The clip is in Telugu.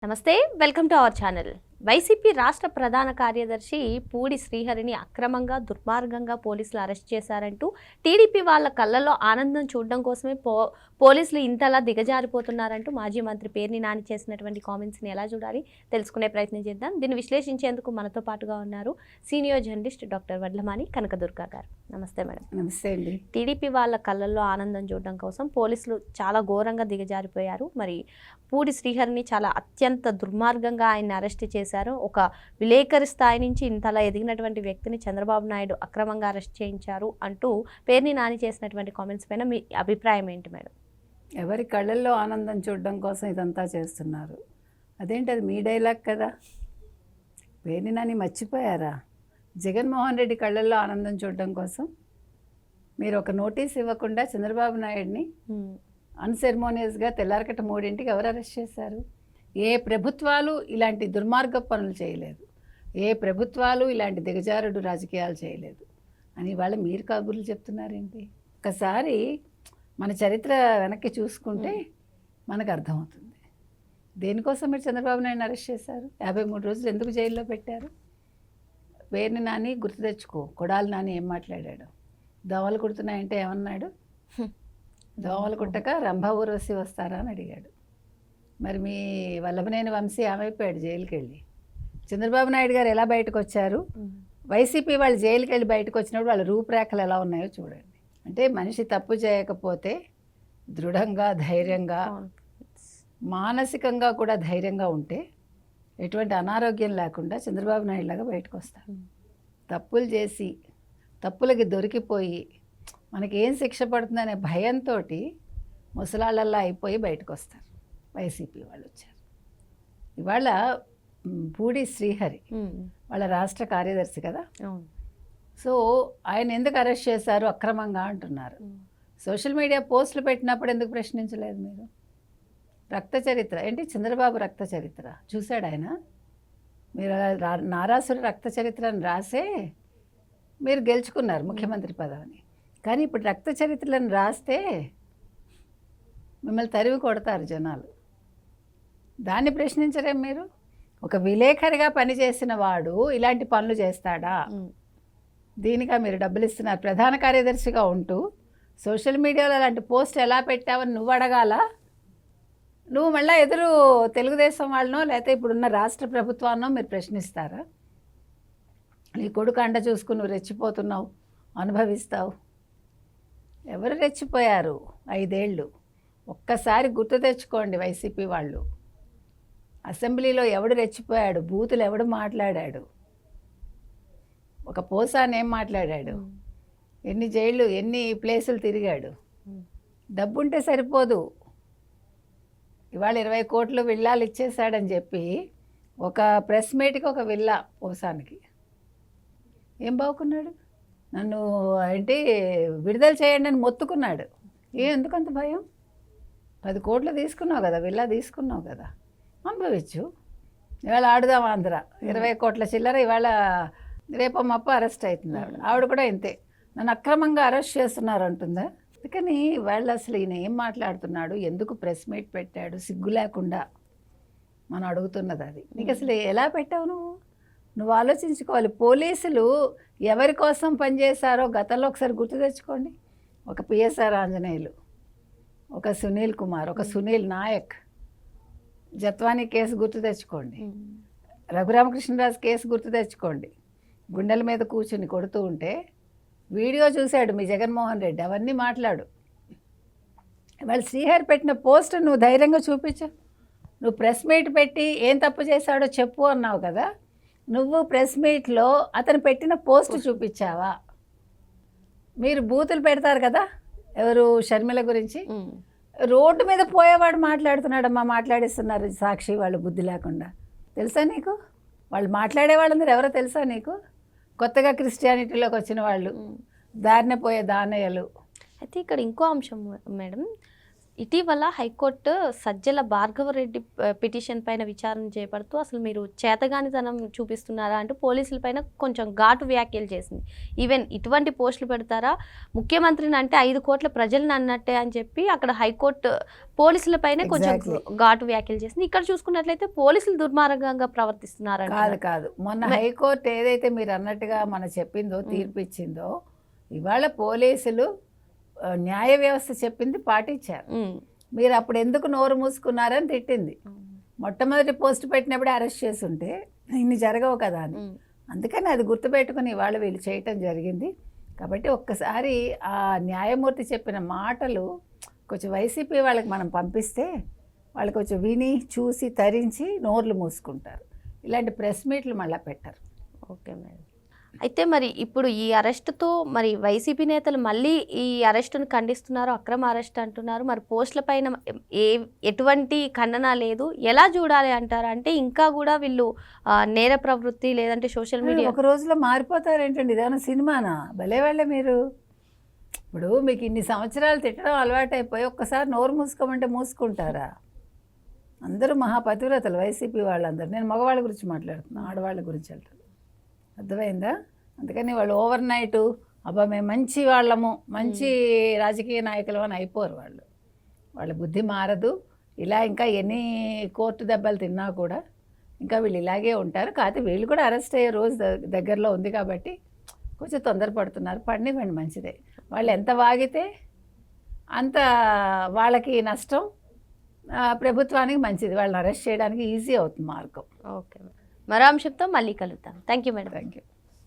నమస్తే, welcome to our channel. YCP రాష్ట్ర ప్రధాన కార్యదర్శి పూడి శ్రీహరిని అక్రమంగా దుర్మార్గంగా పోలీసులు అరెస్ట్ చేశారంటూ టీడీపీ వాళ్ళ కళ్ళల్లో ఆనందం చూడడం కోసమే పోలీసులు ఇంతలా దిగజారిపోతున్నారంటూ మాజీ మంత్రి పేర్ని నాని చేసినటువంటి కామెంట్స్ని ఎలా చూడాలి తెలుసుకునే ప్రయత్నం చేద్దాం. దీన్ని విశ్లేషించేందుకు మనతో పాటుగా ఉన్నారు senior journalist doctor Vadlamani Kanakadurga గారు. నమస్తే మేడం. నమస్తే అండి. టీడీపీ వాళ్ళ కళ్ళల్లో ఆనందం చూడడం కోసం పోలీసులు చాలా ఘోరంగా దిగజారిపోయారు. మరి పూడి శ్రీహరిని చాలా అత్యంత దుర్మార్గంగా ఆయన్ని అరెస్ట్ చేశారు. ఒక విలేకరి స్థాయి నుంచి ఇంతలా ఎదిగినటువంటి వ్యక్తిని చంద్రబాబు నాయుడు అక్రమంగా అరెస్ట్ చేయించారు అంటూ పేర్ని నాని చేసినటువంటి కామెంట్స్ పైన మీ అభిప్రాయం ఏంటి మేడం? ఎవరి కళ్ళల్లో ఆనందం చూడడం కోసం ఇదంతా చేస్తున్నారు. అదేంటి, అది మీ డైలాగ్ కదా. పేర్ని నాని మర్చిపోయారా? జగన్మోహన్ రెడ్డి కళ్ళల్లో ఆనందం చూడడం కోసం మీరు ఒక నోటీస్ ఇవ్వకుండా చంద్రబాబు నాయుడిని అన్సెరమోనియస్గా తెల్లారకట్ట 3ంటికి ఎవరు అరెస్ట్ చేశారు? ఏ ప్రభుత్వాలు ఇలాంటి దుర్మార్గ పనులు చేయలేదు, ఏ ప్రభుత్వాలు ఇలాంటి దిగజారుడు రాజకీయాలు చేయలేదు అని వాళ్ళు మీరు కబుర్లు చెప్తున్నారేంటి? ఒకసారి మన చరిత్ర వెనక్కి చూసుకుంటే మనకు అర్థమవుతుంది దేనికోసం మీరు చంద్రబాబు నాయుడిని అరెస్ట్ చేశారు. 53 రోజులు ఎందుకు జైల్లో పెట్టారు? పేర్ని నాని గుర్తు తెచ్చుకో. కొడాలి నాని ఏం మాట్లాడాడు? దోమలు కుడుతున్నాయంటే ఏమన్నాడు? దోమలు కుట్టక రంభా ఊర్వశి వస్తారా అని అడిగాడు. మరి మీ వల్లభనేని వంశీ ఏమైపోయాడు? జైలుకి వెళ్ళి. చంద్రబాబు నాయుడు గారు ఎలా బయటకు వచ్చారు? వైసీపీ వాళ్ళు జైలుకి వెళ్ళి బయటకు వచ్చినప్పుడు వాళ్ళ రూపురేఖలు ఎలా ఉన్నాయో చూడండి. అంటే మనిషి తప్పు చేయకపోతే దృఢంగా, ధైర్యంగా, మానసికంగా కూడా ధైర్యంగా ఉంటే ఎటువంటి అనారోగ్యం లేకుండా చంద్రబాబు నాయుడు లాగా బయటకు వస్తారు. తప్పులు చేసి తప్పులకి దొరికిపోయి మనకి ఏం శిక్ష పడుతుందనే భయంతో ముసలాళ్ళల్లా అయిపోయి బయటకు వస్తారు. వైసీపీ వాళ్ళు వచ్చారు. ఇవాళ పూడి శ్రీహరి వాళ్ళ రాష్ట్ర కార్యదర్శి కదా. సో ఆయన ఎందుకు అరెస్ట్ చేశారు అక్రమంగా అంటున్నారు. సోషల్ మీడియా పోస్టులు పెట్టినప్పుడు ఎందుకు ప్రశ్నించలేదు మీరు? రక్త చరిత్ర ఏంటి? చంద్రబాబు రక్త చరిత్ర చూశాడు ఆయన. మీరు నారాసుర రక్త చరిత్రను రాసే మీరు గెలుచుకున్నారు ముఖ్యమంత్రి పదవిని. కానీ ఇప్పుడు రక్త చరిత్రలను రాస్తే మిమ్మల్ని తరివి కొడతారు జనాలు. దాన్ని ప్రశ్నించరేం మీరు? ఒక విలేకరిగా పనిచేసిన వాడు ఇలాంటి పనులు చేస్తాడా? దీనిగా మీరు డబ్బులు ఇస్తున్నారు. ప్రధాన కార్యదర్శిగా ఉంటూ సోషల్ మీడియాలో అలాంటి పోస్ట్ ఎలా పెట్టావని నువ్వు అడగాల? నువ్వు మళ్ళీ ఎదురు తెలుగుదేశం వాళ్ళనో లేకపోతే ఇప్పుడున్న రాష్ట్ర ప్రభుత్వాన్నో మీరు ప్రశ్నిస్తారా? నీ కొడుకు అండ చూసుకుని నువ్వు రెచ్చిపోతున్నావు, అనుభవిస్తావు. ఎవరు రెచ్చిపోయారు 5 ఏళ్ళు? ఒక్కసారి గుర్తు తెచ్చుకోండి. వైసీపీ వాళ్ళు అసెంబ్లీలో ఎవడు రెచ్చిపోయాడు? బూతులు ఎవడు మాట్లాడాడు? ఒక పోసాన్ ఏం మాట్లాడాడు? ఎన్ని జైళ్ళు, ఎన్ని ప్లేసులు తిరిగాడు? డబ్బుంటే సరిపోదు. ఇవాళ 20 కోట్లు విల్లాలు ఇచ్చేశాడని చెప్పి ఒక ప్రెస్ మీట్కి ఒక విల్లా పోసానికి ఏం బాగుకున్నాడు? నన్ను ఏంటి విడుదల చేయండి అని మొత్తుకున్నాడు. ఎందుకంత భయం? 10 కోట్లు తీసుకున్నావు కదా, విల్లా తీసుకున్నావు కదా, అనుభవించు. ఇవాళ ఆడుదాం ఆంధ్ర 20 కోట్ల చిల్లర ఇవాళ రేపమ్మప్ప అరెస్ట్ అవుతున్నారు. ఆవిడ కూడా ఇంతే, నన్ను అక్రమంగా అరెస్ట్ చేస్తున్నారు అంటుందా? అందుకని వాళ్ళు అసలు ఈయన ఏం మాట్లాడుతున్నాడు, ఎందుకు ప్రెస్ మీట్ పెట్టాడు సిగ్గు లేకుండా మనం అడుగుతున్నది అది. నీకు అసలు ఎలా పెట్టావు? నువ్వు ఆలోచించుకోవాలి. పోలీసులు ఎవరి కోసం పనిచేశారో గతంలో ఒకసారి గుర్తు తెచ్చుకోండి. ఒక పిఎస్ఆర్ ఆంజనేయులు, ఒక సునీల్ కుమార్, ఒక సునీల్ నాయక్, జత్వానీ కేసు గుర్తు తెచ్చుకోండి, రఘురామకృష్ణరాజు కేసు గుర్తు తెచ్చుకోండి. గుండెల మీద కూర్చుని కొడుతూ ఉంటే వీడియో చూశాడు మీ జగన్మోహన్ రెడ్డి. అవన్నీ మాట్లాడు. వాళ్ళు శ్రీహరి పెట్టిన పోస్ట్ నువ్వు ధైర్యంగా చూపించు. నువ్వు ప్రెస్ మీట్ పెట్టి ఏం తప్పు చేశాడో చెప్పు అన్నావు కదా. నువ్వు ప్రెస్ మీట్లో అతను పెట్టిన పోస్ట్ చూపించావా? మీరు బూతులు పెడతారు కదా, ఎవరు షర్మిల గురించి. రోడ్డు మీద పోయేవాడు మాట్లాడుతున్నాడమ్మా, మాట్లాడిస్తున్నారు సాక్షి వాళ్ళు బుద్ధి లేకుండా. తెలుసా నీకు? వాళ్ళు మాట్లాడే వాళ్ళందరూ ఎవరో తెలుసా నీకు? కొత్తగా క్రిస్టియానిటీలోకి వచ్చిన వాళ్ళు, దారిన పోయే దానయ్యలు. అయితే ఇక్కడ ఇంకో అంశం మేడం, ఇటీవల హైకోర్టు సజ్జల భార్గవరెడ్డి పిటిషన్ పైన విచారణ చేపడుతూ అసలు మీరు చేతగానితనం చూపిస్తున్నారా అంటూ పోలీసుల పైన కొంచెం ఘాటు వ్యాఖ్యలు చేసింది. ఈవెన్ ఇటువంటి పోస్టులు పెడతారా, ముఖ్యమంత్రిని అంటే 5 కోట్ల ప్రజలను అన్నట్టే అని చెప్పి అక్కడ హైకోర్టు పోలీసుల పైన కొంచెం ఘాటు వ్యాఖ్యలు చేసింది. ఇక్కడ చూసుకున్నట్లయితే పోలీసులు దుర్మార్గంగా ప్రవర్తిస్తున్నారు. కాదు మొన్న హైకోర్టు ఏదైతే మీరు అన్నట్టుగా మన చెప్పిందో తీర్పు ఇచ్చిందో, ఇవాళ పోలీసులు న్యాయ వ్యవస్థ చెప్పింది పాటించారు. మీరు అప్పుడు ఎందుకు నోరు మూసుకున్నారని తిట్టింది. మొట్టమొదటి పోస్ట్ పెట్టినప్పుడే అరెస్ట్ చేసి ఉంటే ఇన్ని జరగవు కదా అని. అందుకని అది గుర్తుపెట్టుకుని ఇవాళ వీళ్ళు చేయటం జరిగింది. కాబట్టి ఒక్కసారి ఆ న్యాయమూర్తి చెప్పిన మాటలు కొంచెం వైసీపీ వాళ్ళకి మనం పంపిస్తే వాళ్ళు కొంచెం విని చూసి తరించి నోర్లు మూసుకుంటారు. ఇలాంటి ప్రెస్ మీట్లు మళ్ళీ పెట్టరు. Okay madam. అయితే మరి ఇప్పుడు ఈ అరెస్టుతో మరి వైసీపీ నేతలు మళ్ళీ ఈ అరెస్టును ఖండిస్తున్నారు, అక్రమ అరెస్ట్ అంటున్నారు. మరి పోస్టుల పైన ఎటువంటి ఖండన లేదు. ఎలా చూడాలి అంటారు? అంటే ఇంకా కూడా వీళ్ళు నేర ప్రవృత్తి లేదంటే సోషల్ మీడియా ఒక రోజులో మారిపోతారేంటండి? ఇదేమన్నా సినిమానా? భలే వాళ్ళే మీరు. ఇప్పుడు మీకు ఇన్ని సంవత్సరాలు తిట్టడం అలవాటైపోయి ఒక్కసారి నోరు మూసుకోమంటే మూసుకుంటారా? అందరూ మహాపతివ్రతలు వైసీపీ వాళ్ళందరూ. నేను మగవాళ్ళ గురించి మాట్లాడుతున్నాను, ఆడవాళ్ళ గురించి అంటారు. అర్థమైందా? అందుకని వాళ్ళు ఓవర్ నైట్ అబ్బా మేము మంచి వాళ్ళము, మంచి రాజకీయ నాయకులు అని అయిపోరు వాళ్ళు. వాళ్ళ బుద్ధి మారదు. ఇలా ఇంకా ఎన్ని కోర్టు దెబ్బలు తిన్నా కూడా ఇంకా వీళ్ళు ఇలాగే ఉంటారు. కాకపోతే వీళ్ళు కూడా అరెస్ట్ అయ్యే రోజు దగ్గరలో ఉంది కాబట్టి కొంచెం తొందరపడుతున్నారు. పడినివ్వండి, మంచిదే. వాళ్ళు ఎంత వాగితే అంత వాళ్ళకి నష్టం, ప్రభుత్వానికి మంచిది. వాళ్ళని అరెస్ట్ చేయడానికి ఈజీ అవుతుంది మార్గం. ఓకే, మరో అంశంతో మళ్ళీ కలుద్దాం. Thank you madam. Thank you.